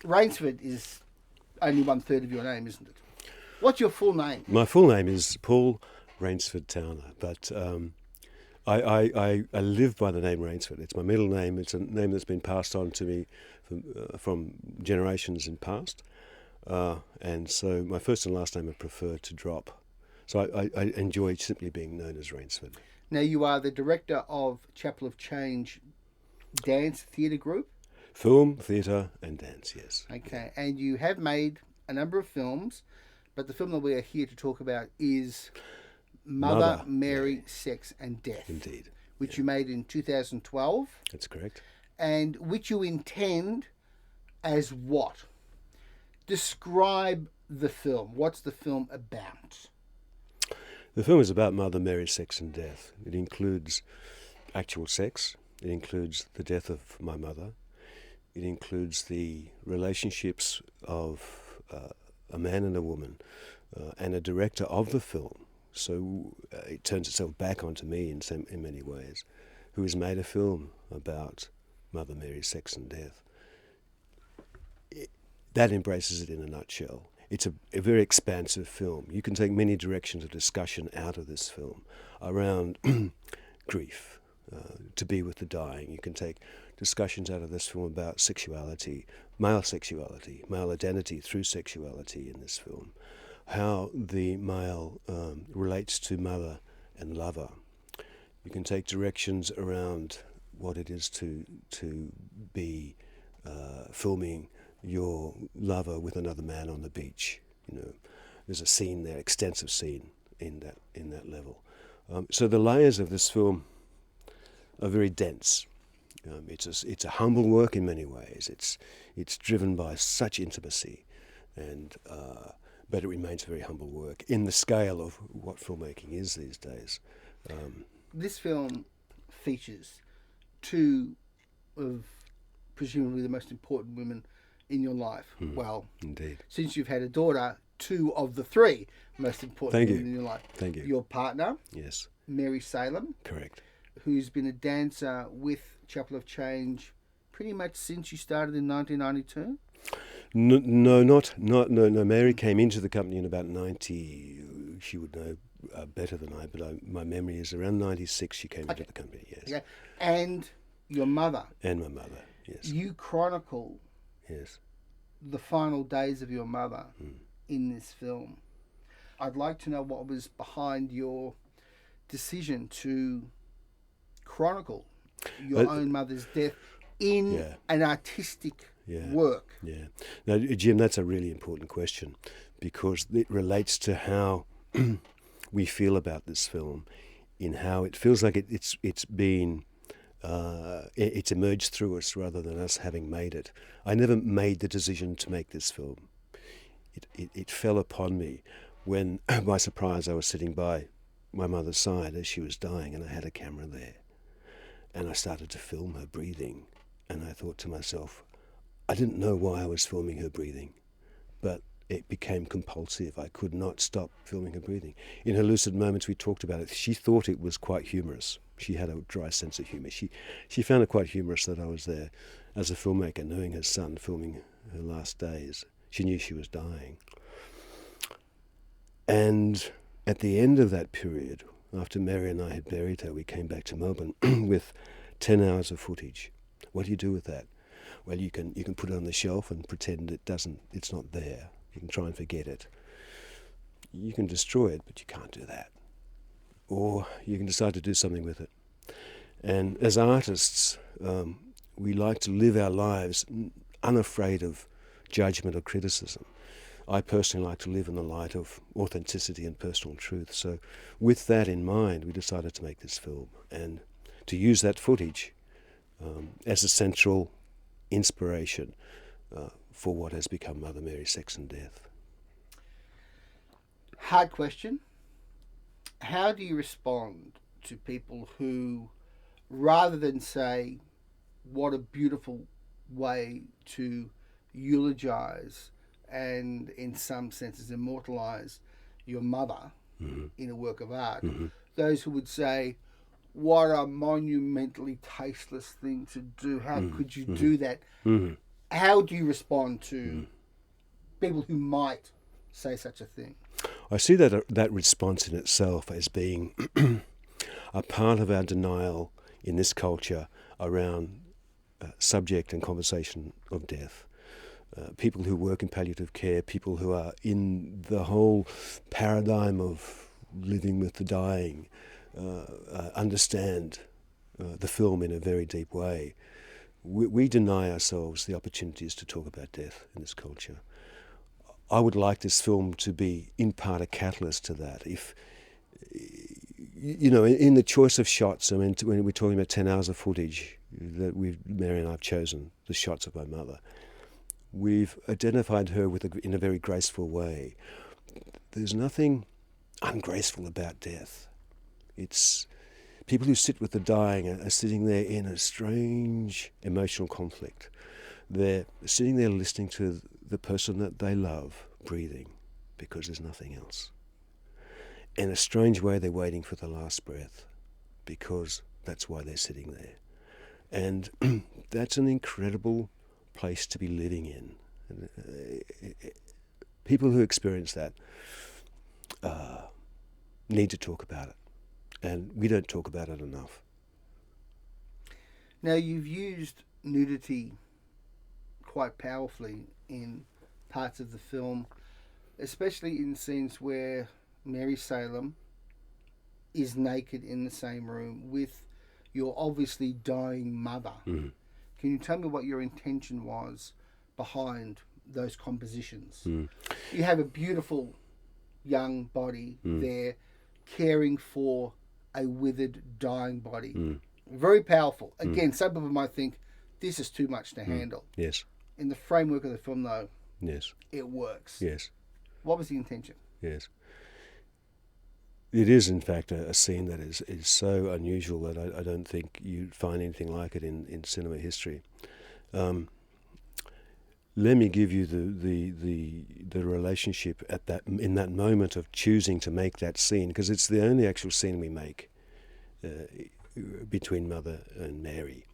Rainsford is only 1/3 of your name, isn't it? What's your full name? My full name is Paul Rainsford Towner, but I live by the name Rainsford. It's my middle name. It's a name that's been passed on to me from generations in past. And so my first and last name I prefer to drop. So I enjoy simply being known as Rainsford. Now, you are the director of Chapel of Change Dance Theatre Group. Film, theatre and dance, yes. Okay, and you have made a number of films, but the film that we are here to talk about is Mother Mary, Sex and Death. Indeed. Which you made in 2012. That's correct. And which you intend as what? Describe the film. What's the film about? The film is about Mother Mary, Sex and Death. It includes actual sex. It includes the death of my mother. It includes the relationships of a man and a woman and a director of the film. So it turns itself back onto me in many ways, who has made a film about Mother Mary, Sex and Death. That embraces it in a nutshell. It's a very expansive film. You can take many directions of discussion out of this film around grief, to be with the dying. You can take discussions out of this film about sexuality, male identity through sexuality in this film, how the male relates to mother and lover. You can take directions around what it is to be filming your lover with another man on the beach. You know, there's a scene there, extensive scene in that level. So the layers of this film are very dense. It's a humble work in many ways. It's driven by such intimacy, and but it remains very humble work in the scale of what filmmaking is these days. This film features two of presumably the most important women in your life. Well, indeed. Since you've had a daughter, two of the three most important women in your life. Thank you. Your partner, yes, Mary Salem, correct, who's been a dancer with Chapel of Change pretty much since you started in 1992. No. Mary came into the company in about 90. She would know better than I, but my memory is around 96 she came into the company, yes. Okay. And your mother. And my mother, yes. You chronicle the final days of your mother in this film. I'd like to know what was behind your decision to chronicle your own mother's death in an artistic work. Yeah. Now, Jim, that's a really important question because it relates to how we feel about this film, in how it feels like it's been it's emerged through us rather than us having made it. I never made the decision to make this film. It fell upon me when, by surprise, I was sitting by my mother's side as she was dying, and I had a camera there. And I started to film her breathing, and I thought to myself, I didn't know why I was filming her breathing, but it became compulsive. I could not stop filming her breathing. In her lucid moments, we talked about it. She thought it was quite humorous. She had a dry sense of humour. She found it quite humorous that I was there as a filmmaker, knowing her son, filming her last days. She knew she was dying. And at the end of that period, after Mary and I had buried her, we came back to Melbourne with 10 hours of footage. What do you do with that? Well, you can put it on the shelf and pretend it's not there. You can try and forget it. You can destroy it, but you can't do that. Or you can decide to do something with it. And as artists, we like to live our lives unafraid of judgment or criticism. I personally like to live in the light of authenticity and personal truth. So with that in mind, we decided to make this film and to use that footage as a central inspiration for what has become Mother Mary, Sex and Death. Hard question. How do you respond to people who, rather than say, what a beautiful way to eulogize and in some senses immortalize your mother in a work of art, those who would say, what a monumentally tasteless thing to do, how could you do that, How do you respond to people who might say such a thing? I see that response in itself as being a part of our denial in this culture around subject and conversation of death. People who work in palliative care, people who are in the whole paradigm of living with the dying, understand the film in a very deep way. We deny ourselves the opportunities to talk about death in this culture. I would like this film to be, in part, a catalyst to that. If, in the choice of shots, I mean, when we're talking about 10 hours of footage that Mary and I have chosen, the shots of my mother, we've identified her in a very graceful way. There's nothing ungraceful about death. It's people who sit with the dying are sitting there in a strange emotional conflict. They're sitting there listening to the person that they love breathing because there's nothing else. In a strange way, they're waiting for the last breath because that's why they're sitting there. And that's an incredible place to be living in. People who experience that need to talk about it. And we don't talk about it enough. Now, you've used nudity quite powerfully in parts of the film, especially in scenes where Mary Salem is naked in the same room with your obviously dying mother. Mm. Can you tell me what your intention was behind those compositions? Mm. You have a beautiful young body there caring for a withered, dying body. Mm. Very powerful. Again, some people might think this is too much to handle. Yes. In the framework of the film, though, yes, it works. Yes. What was the intention? Yes. It is, in fact, a scene that is so unusual that I don't think you'd find anything like it in cinema history. Let me give you the relationship in that moment of choosing to make that scene, because it's the only actual scene we make between Mother and Mary.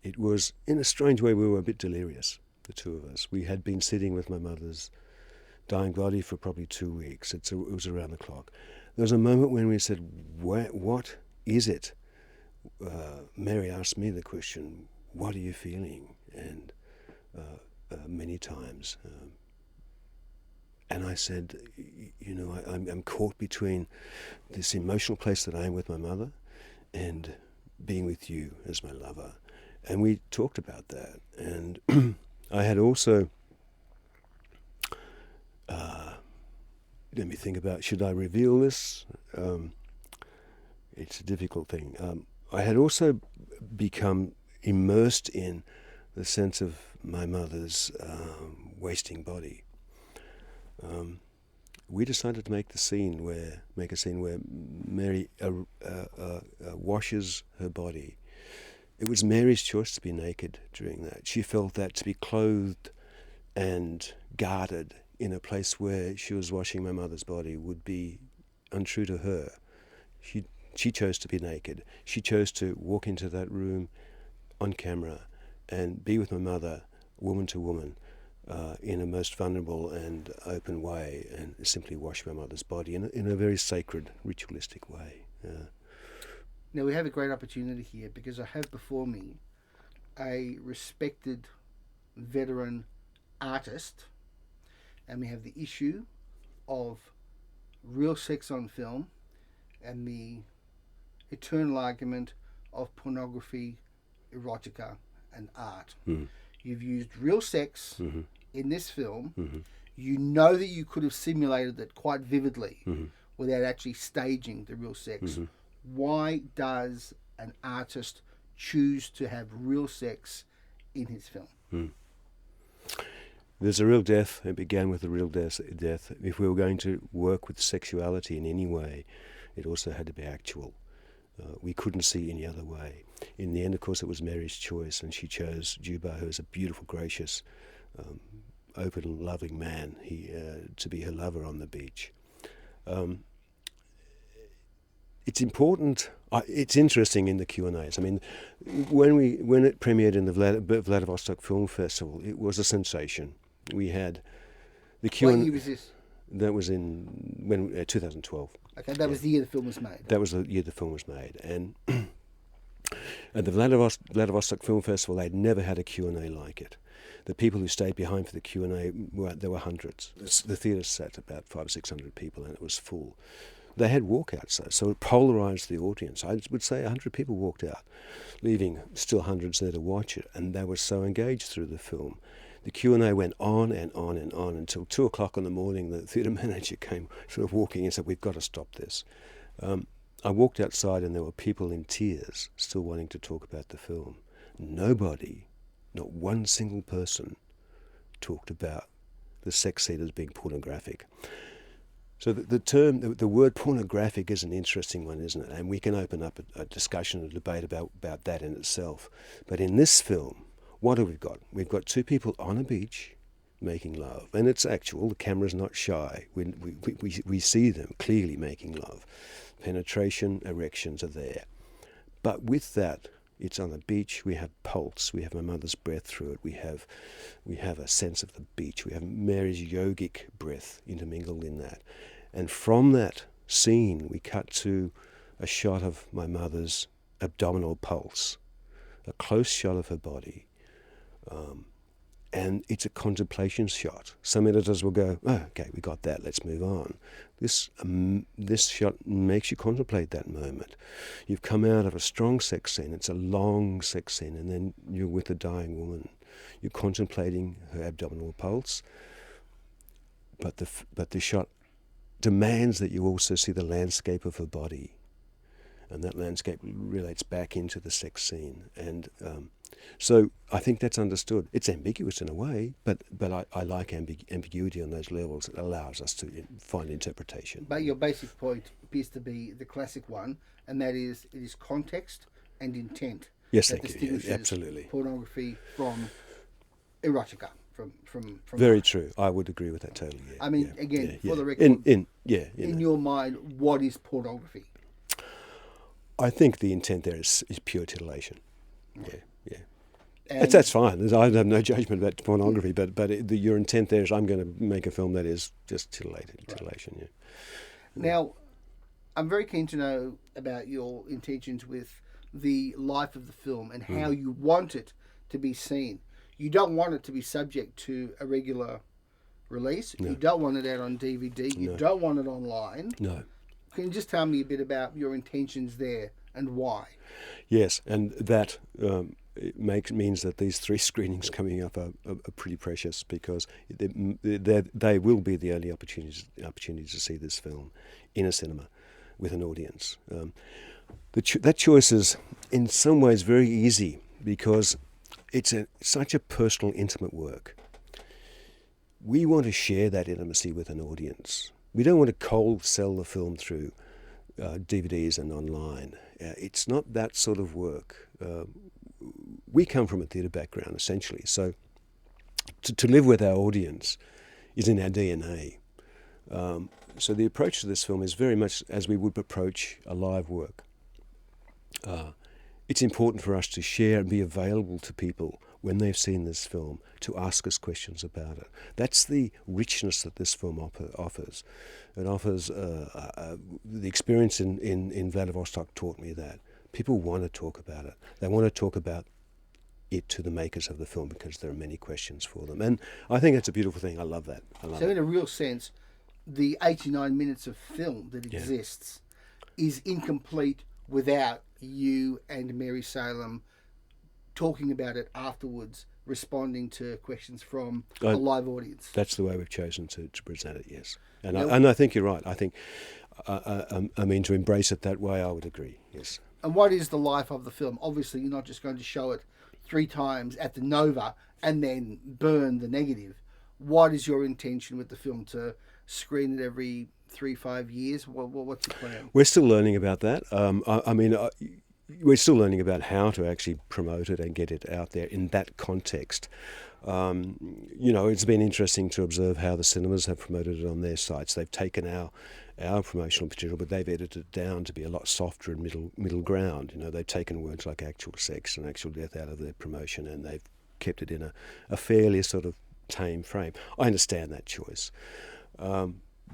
It was, in a strange way, we were a bit delirious, the two of us. We had been sitting with my mother's dying body for probably 2 weeks. It was around the clock. There was a moment when we said, what is it? Mary asked me the question, what are you feeling? And many times. And I said, I'm caught between this emotional place that I am with my mother and being with you as my lover. And we talked about that. And I had also, let me think about, should I reveal this? It's a difficult thing. I had also become immersed in the sense of my mother's wasting body. We decided to make a scene where Mary washes her body. It was Mary's choice to be naked during that. She felt that to be clothed and guarded in a place where she was washing my mother's body would be untrue to her. She chose to be naked. She chose to walk into that room on camera and be with my mother, woman to woman, in a most vulnerable and open way, and simply wash my mother's body in a very sacred, ritualistic way. Now, we have a great opportunity here because I have before me a respected veteran artist, and we have the issue of real sex on film and the eternal argument of pornography, erotica, and art. Mm. You've used real sex in this film. Mm-hmm. You know that you could have simulated it quite vividly without actually staging the real sex. Mm-hmm. Why does an artist choose to have real sex in his film? Mm. There's a real death. It began with a real death. If we were going to work with sexuality in any way, it also had to be actual. We couldn't see any other way. In the end, of course, it was Mary's choice, and she chose Juba, who is a beautiful, gracious, open, loving man, to be her lover on the beach. It's important, It's interesting in the Q&As. I mean, when it premiered in the Vladivostok Film Festival, it was a sensation. We had the Q&A. What year was this? That was in 2012. Okay, that was the year the film was made. That was the year the film was made, and at the Vladivostok Film Festival, they'd never had a Q&A like it. The people who stayed behind for the Q&A, there were hundreds. The theatre sat about 500 or 600 people, and it was full. They had walkouts, though, so it polarised the audience. I would say 100 people walked out, leaving still hundreds there to watch it, and they were so engaged through the film. The Q&A went on and on and on until 2 o'clock in the morning. The theatre manager came sort of walking and said, "We've got to stop this." I walked outside and there were people in tears still wanting to talk about the film. Nobody, not one single person, talked about the sex scene as being pornographic. So the word pornographic is an interesting one, isn't it? And we can open up a discussion, a debate about that in itself. But in this film, what have we got? We've got two people on a beach making love. And it's actual, the camera's not shy. We see them clearly making love. Penetration, erections are there. But with that, it's on a beach, we have pulse, we have my mother's breath through it, we have a sense of the beach, we have Mary's yogic breath intermingled in that. And from that scene, we cut to a shot of my mother's abdominal pulse, a close shot of her body. And it's a contemplation shot. Some editors will go, "Oh, okay, we got that, let's move on." This shot makes you contemplate that moment. You've come out of a strong sex scene, it's a long sex scene, and then you're with a dying woman. You're contemplating her abdominal pulse, but the shot demands that you also see the landscape of her body, and that landscape relates back into the sex scene. And so I think that's understood. It's ambiguous in a way, but I like ambiguity on those levels. It allows us to find interpretation. But your basic point appears to be the classic one, and that is it is context and intent. Yes, that thank you. distinguishes Yeah, absolutely. pornography from erotica. From Very true. I would agree with that totally. Yeah, I mean, yeah, again, yeah, for the yeah. record, in your mind, what is pornography? I think the intent there is pure titillation. Right. Yeah. And That's fine. I have no judgment about pornography, but your intent there is I'm going to make a film that is just titillation. Right. Yeah. Now, I'm very keen to know about your intentions with the life of the film and how you want it to be seen. You don't want it to be subject to a regular release. No. You don't want it out on DVD. You don't want it online. No. Can you just tell me a bit about your intentions there and why? Yes, and that means that these 3 screenings coming up are pretty precious, because they will be the only opportunities to see this film in a cinema with an audience. That choice is in some ways very easy, because it's such a personal, intimate work. We want to share that intimacy with an audience. We don't want to cold sell the film through DVDs and online. It's not that sort of work. We come from a theatre background, essentially, so to live with our audience is in our DNA. So the approach to this film is very much as we would approach a live work. It's important for us to share and be available to people when they've seen this film, to ask us questions about it. That's the richness that this film offers. It offers the experience in Vladivostok taught me that. People want to talk about it. They want to talk about it to the makers of the film, because there are many questions for them. And I think that's a beautiful thing. I love that. So in a real sense, the 89 minutes of film that exists is incomplete without you and Mary Salem talking about it afterwards, responding to questions from a live audience. That's the way we've chosen to present it, yes. And I think you're right. I think, I mean, to embrace it that way, I would agree, yes. And what is the life of the film? Obviously, you're not just going to show it 3 times at the Nova and then burn the negative. What is your intention with the film? To screen it every 3-5 years? What's your plan? We're still learning about that. We're still learning about how to actually promote it and get it out there in that context. It's been interesting to observe how the cinemas have promoted it on their sites. They've taken our promotional material, but they've edited it down to be a lot softer and middle ground. You know, they've taken words like actual sex and actual death out of their promotion, and they've kept it in a fairly sort of tame frame. I understand that choice.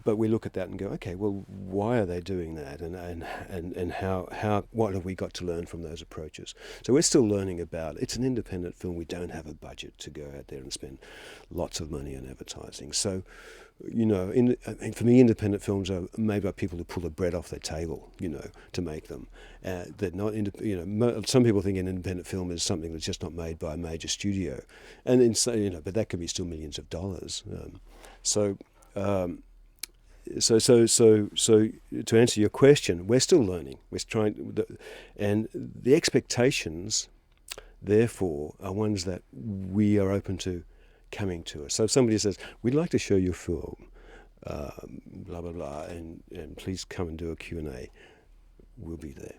But we look at that and go, okay, well, why are they doing that, and how what have we got to learn from those approaches? So we're still learning about it. It's an independent film. We don't have a budget to go out there and spend lots of money on advertising. So, you know, for me, independent films are made by people who pull the bread off their table, you know, to make them. They're not, you know, some people think an independent film is something that's just not made by a major studio, and you know, but that could be still millions of dollars. So to answer your question, we're still learning. We're trying, and the expectations, therefore, are ones that we are open to coming to us. So if somebody says, we'd like to show your film, blah, blah, blah, and please come and do a Q&A, we'll be there.